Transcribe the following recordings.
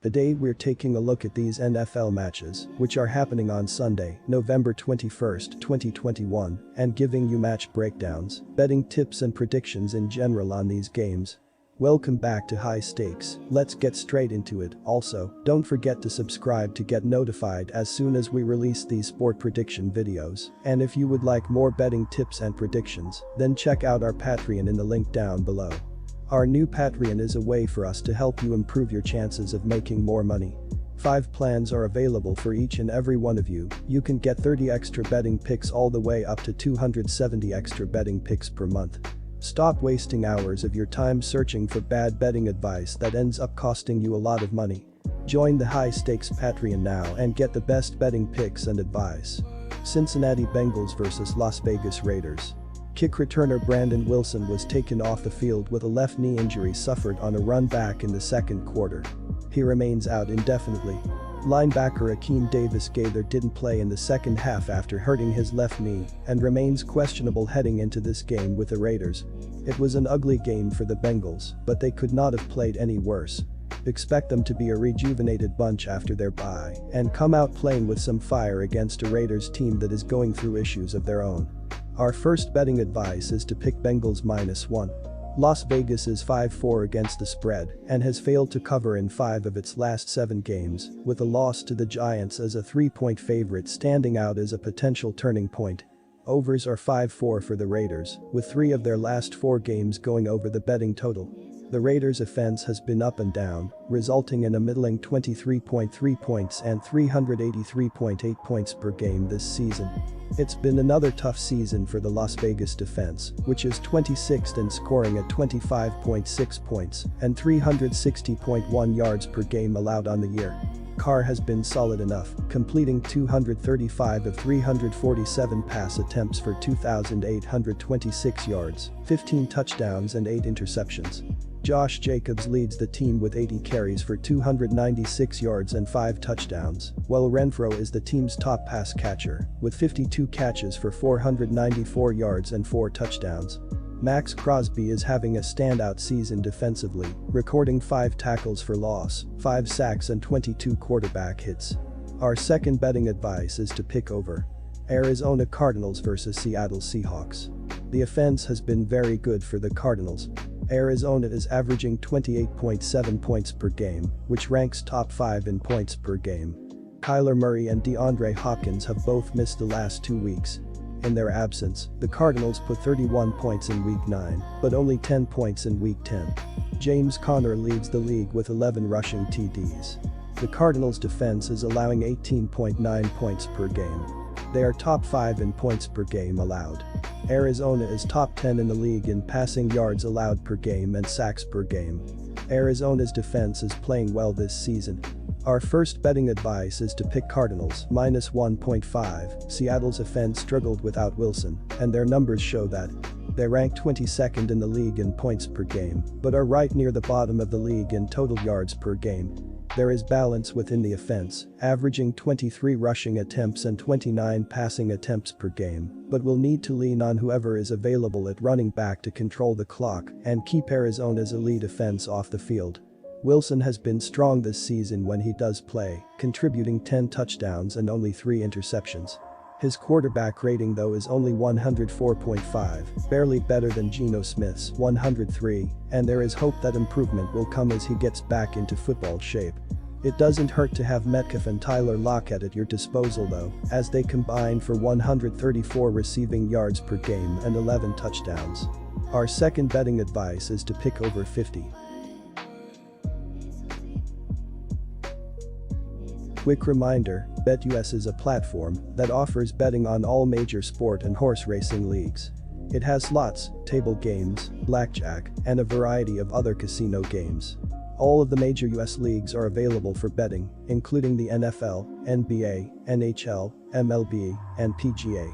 Today we're taking a look at these NFL matches, which are happening on Sunday, November 21st, 2021, and giving you match breakdowns, betting tips and predictions in general on these games. Welcome back to High Stakes, let's get straight into it. Also, don't forget to subscribe to get notified as soon as we release these sport prediction videos. And if you would like more betting tips and predictions, then check out our Patreon in the link down below. Our new Patreon is a way for us to help you improve your chances of making more money. 5 plans are available for each and every one of you. You can get 30 extra betting picks all the way up to 270 extra betting picks per month. Stop wasting hours of your time searching for bad betting advice that ends up costing you a lot of money. Join the High Stakes Patreon now and get the best betting picks and advice. Cincinnati Bengals vs Las Vegas Raiders. Kick returner Brandon Wilson was taken off the field with a left knee injury suffered on a run back in the second quarter. He remains out indefinitely. Linebacker Akeem Davis-Gaither didn't play in the second half after hurting his left knee and remains questionable heading into this game with the Raiders. It was an ugly game for the Bengals, but they could not have played any worse. Expect them to be a rejuvenated bunch after their bye and come out playing with some fire against a Raiders team that is going through issues of their own. Our first betting advice is to pick Bengals -1. Las Vegas is 5-4 against the spread and has failed to cover in 5 of its last 7 games, with a loss to the Giants as a 3-point favorite standing out as a potential turning point. Overs are 5-4 for the Raiders, with 3 of their last 4 games going over the betting total. The Raiders' offense has been up and down, resulting in a middling 23.3 points and 383.8 points per game this season. It's been another tough season for the Las Vegas defense, which is 26th in scoring at 25.6 points and 360.1 yards per game allowed on the year. Carr has been solid enough, completing 235 of 347 pass attempts for 2,826 yards, 15 touchdowns and 8 interceptions. Josh Jacobs leads the team with 80 carries for 296 yards and 5 touchdowns, while Renfrow is the team's top pass catcher, with 52 catches for 494 yards and 4 touchdowns. Max Crosby is having a standout season defensively, recording 5 tackles for loss, 5 sacks and 22 quarterback hits. Our second betting advice is to pick over Arizona Cardinals vs Seattle Seahawks. The offense has been very good for the Cardinals. Arizona is averaging 28.7 points per game, which ranks top 5 in points per game. Kyler Murray and DeAndre Hopkins have both missed the last 2 weeks. In their absence, the Cardinals put 31 points in Week 9, but only 10 points in Week 10. James Conner leads the league with 11 rushing TDs. The Cardinals' defense is allowing 18.9 points per game. They are top 5 in points per game allowed. Arizona is top 10 in the league in passing yards allowed per game and sacks per game. Arizona's defense is playing well this season. Our first betting advice is to pick Cardinals -1.5. Seattle's offense struggled without Wilson, and their numbers show that. They rank 22nd in the league in points per game, but are right near the bottom of the league in total yards per game. There is balance within the offense, averaging 23 rushing attempts and 29 passing attempts per game, but will need to lean on whoever is available at running back to control the clock and keep Arizona's elite offense off the field. Wilson has been strong this season when he does play, contributing 10 touchdowns and only 3 interceptions. His quarterback rating though is only 104.5, barely better than Geno Smith's 103, and there is hope that improvement will come as he gets back into football shape. It doesn't hurt to have Metcalf and Tyler Lockett at your disposal though, as they combine for 134 receiving yards per game and 11 touchdowns. Our second betting advice is to pick over 50. Quick reminder, BetUS is a platform that offers betting on all major sport and horse racing leagues. It has slots, table games, blackjack, and a variety of other casino games. All of the major US leagues are available for betting, including the NFL, NBA, NHL, MLB, and PGA.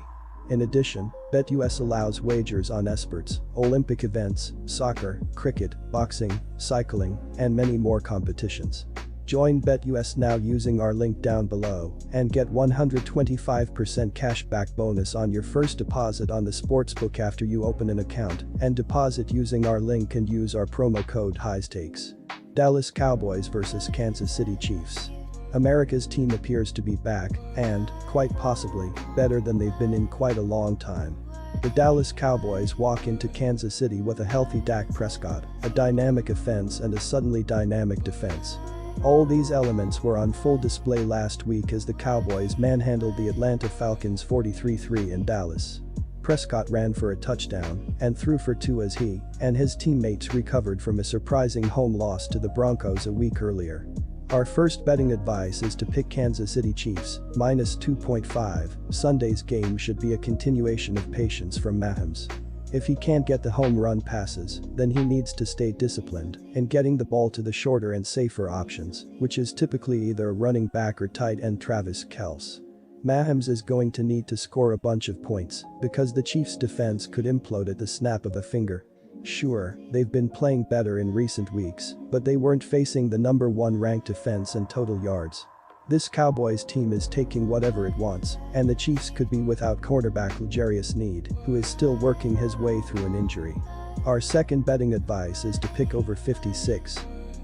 In addition, BetUS allows wagers on esports, Olympic events, soccer, cricket, boxing, cycling, and many more competitions. Join BetUS now using our link down below and get 125% cashback bonus on your first deposit on the sportsbook after you open an account and deposit using our link and use our promo code HIGHSTAKES. Dallas Cowboys vs Kansas City Chiefs. America's team appears to be back and, quite possibly, better than they've been in quite a long time. The Dallas Cowboys walk into Kansas City with a healthy Dak Prescott, a dynamic offense and a suddenly dynamic defense. All these elements were on full display last week as the Cowboys manhandled the Atlanta Falcons 43-3 in Dallas. Prescott ran for a touchdown and threw for 2 as he and his teammates recovered from a surprising home loss to the Broncos a week earlier. Our first betting advice is to pick Kansas City Chiefs, -2.5. Sunday's game should be a continuation of patience from Mahomes. If he can't get the home run passes, then he needs to stay disciplined in getting the ball to the shorter and safer options, which is typically either a running back or tight end Travis Kelce. Mahomes is going to need to score a bunch of points because the Chiefs' defense could implode at the snap of a finger. Sure, they've been playing better in recent weeks, but they weren't facing the number 1 ranked defense in total yards. This Cowboys team is taking whatever it wants, and the Chiefs could be without quarterback L'Jarius Sneed, who is still working his way through an injury. Our second betting advice is to pick over 56.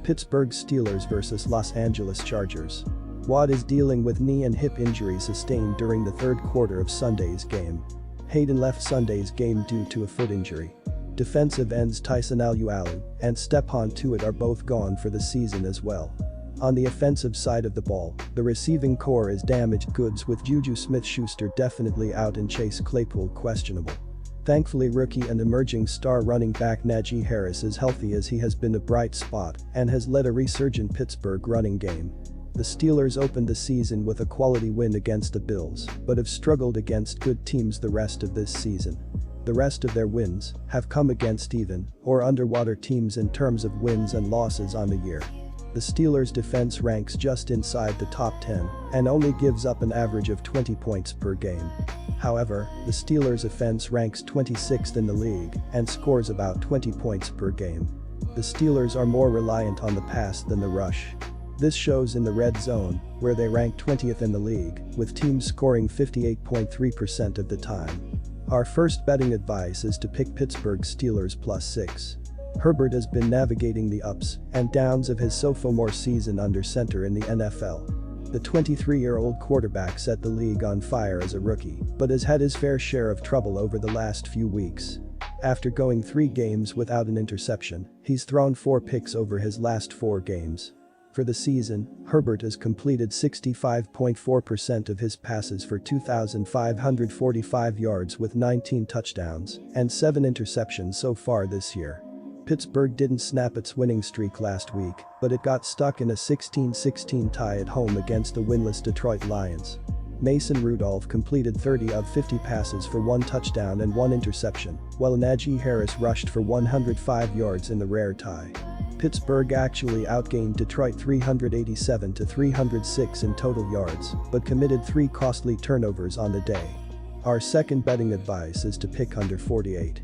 Pittsburgh Steelers vs Los Angeles Chargers. Watt is dealing with knee and hip injuries sustained during the third quarter of Sunday's game. Hayden left Sunday's game due to a foot injury. Defensive ends Tyson Alualu and Stephon Tuitt are both gone for the season as well. On the offensive side of the ball, the receiving core is damaged goods with Juju Smith-Schuster definitely out and Chase Claypool questionable. Thankfully rookie and emerging star running back Najee Harris is healthy as he has been a bright spot and has led a resurgent Pittsburgh running game. The Steelers opened the season with a quality win against the Bills, but have struggled against good teams the rest of this season. The rest of their wins have come against even or underwater teams in terms of wins and losses on the year. The Steelers' defense ranks just inside the top 10 and only gives up an average of 20 points per game. However, the Steelers' offense ranks 26th in the league and scores about 20 points per game. The Steelers are more reliant on the pass than the rush. This shows in the red zone, where they rank 20th in the league, with teams scoring 58.3% of the time. Our first betting advice is to pick Pittsburgh Steelers +6. Herbert has been navigating the ups and downs of his sophomore season under center in the NFL. The 23-year-old quarterback set the league on fire as a rookie, but has had his fair share of trouble over the last few weeks. After going 3 games without an interception, he's thrown 4 picks over his last 4 games. For the season, Herbert has completed 65.4% of his passes for 2,545 yards with 19 touchdowns and 7 interceptions so far this year. Pittsburgh didn't snap its winning streak last week, but it got stuck in a 16-16 tie at home against the winless Detroit Lions. Mason Rudolph completed 30 of 50 passes for 1 touchdown and 1 interception, while Najee Harris rushed for 105 yards in the rare tie. Pittsburgh actually outgained Detroit 387-306 in total yards, but committed 3 costly turnovers on the day. Our second betting advice is to pick under 48.